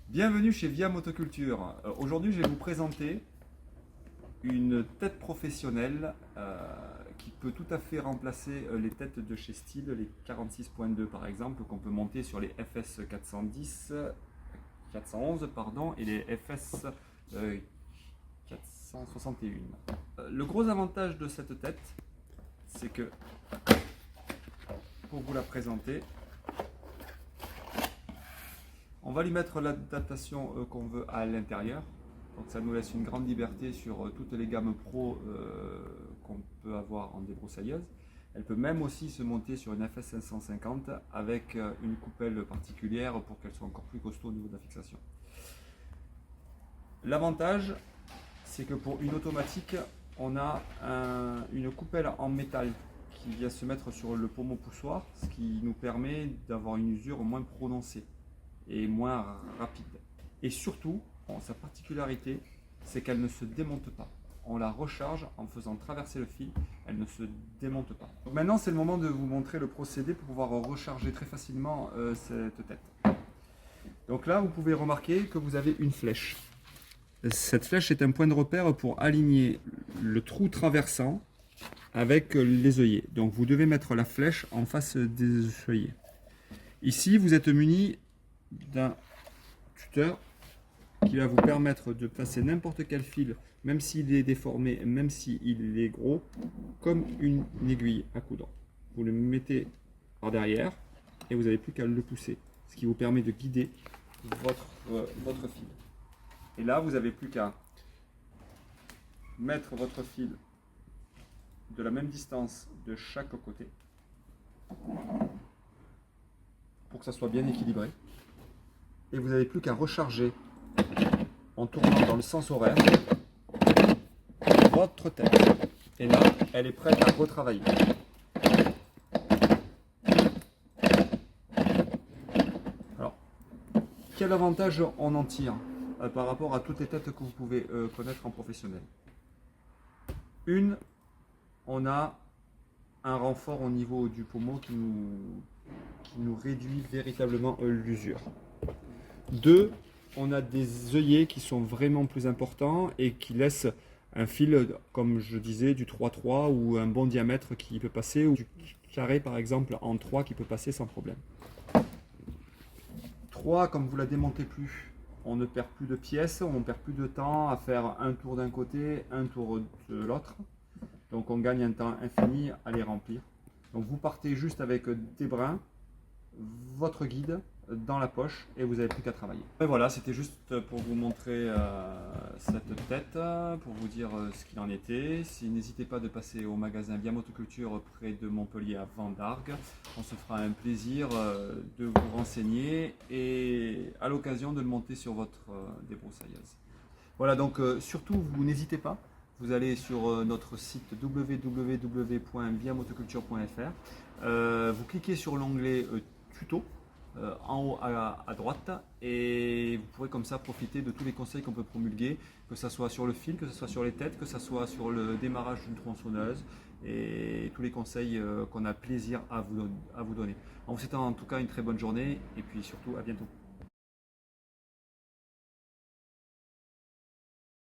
Bienvenue chez Via Motoculture. Aujourd'hui, je vais vous présenter une tête professionnelle qui peut tout à fait remplacer les têtes de chez Stihl, les 46.2 par exemple, qu'on peut monter sur les FS 411 pardon, et les FS 461. Le gros avantage de cette tête, c'est que, pour vous la présenter, on va lui mettre l'adaptation qu'on veut à l'intérieur. Donc ça nous laisse une grande liberté sur toutes les gammes pro qu'on peut avoir en débroussailleuse. Elle peut même aussi se monter sur une FS 550 avec une coupelle particulière pour qu'elle soit encore plus costaud au niveau de la fixation. L'avantage, c'est que pour une automatique, on a une coupelle en métal qui vient se mettre sur le pommeau poussoir, ce qui nous permet d'avoir une usure moins prononcée et moins rapide. Et surtout, sa particularité, c'est qu'elle ne se démonte pas. On la recharge en faisant traverser le fil, elle ne se démonte pas. Donc maintenant, c'est le moment de vous montrer le procédé pour pouvoir recharger très facilement cette tête. Donc là, vous pouvez remarquer que vous avez une flèche. Cette flèche est un point de repère pour aligner le trou traversant avec les œillets. Donc vous devez mettre la flèche en face des œillets. Ici, vous êtes muni d'un tuteur qui va vous permettre de passer n'importe quel fil, même s'il est déformé, même s'il est gros, comme une aiguille à coudre. Vous le mettez par derrière et vous n'avez plus qu'à le pousser, ce qui vous permet de guider votre fil. Et là, vous n'avez plus qu'à mettre votre fil de la même distance de chaque côté pour que ça soit bien équilibré. Et vous n'avez plus qu'à recharger en tournant dans le sens horaire votre tête. Et là, elle est prête à retravailler. Alors, quel avantage on en tire par rapport à toutes les têtes que vous pouvez connaître en professionnel? On a un renfort au niveau du pommeau qui nous réduit véritablement l'usure. 2, on a des œillets qui sont vraiment plus importants et qui laissent un fil, comme je disais, du 3-3 ou un bon diamètre qui peut passer, ou du carré par exemple en 3 qui peut passer sans problème. 3, comme vous la démontez plus, on ne perd plus de pièces, on ne perd plus de temps à faire un tour d'un côté, un tour de l'autre. Donc on gagne un temps infini à les remplir. Donc vous partez juste avec des brins, votre guide dans la poche et vous n'avez plus qu'à travailler. Et voilà, c'était juste pour vous montrer cette tête, pour vous dire ce qu'il en était. N'hésitez pas de passer au magasin Via Motoculture près de Montpellier à Vendargues. On se fera un plaisir de vous renseigner et à l'occasion de le monter sur votre débroussailleuse. Voilà, donc surtout vous n'hésitez pas. Vous allez sur notre site www.viamotoculture.fr. Vous cliquez sur l'onglet tuto en haut à droite et vous pourrez comme ça profiter de tous les conseils qu'on peut promulguer, que ce soit sur le fil, que ce soit sur les têtes, que ce soit sur le démarrage d'une tronçonneuse et tous les conseils qu'on a plaisir à vous donner. En vous souhaitant en tout cas une très bonne journée et puis surtout à bientôt.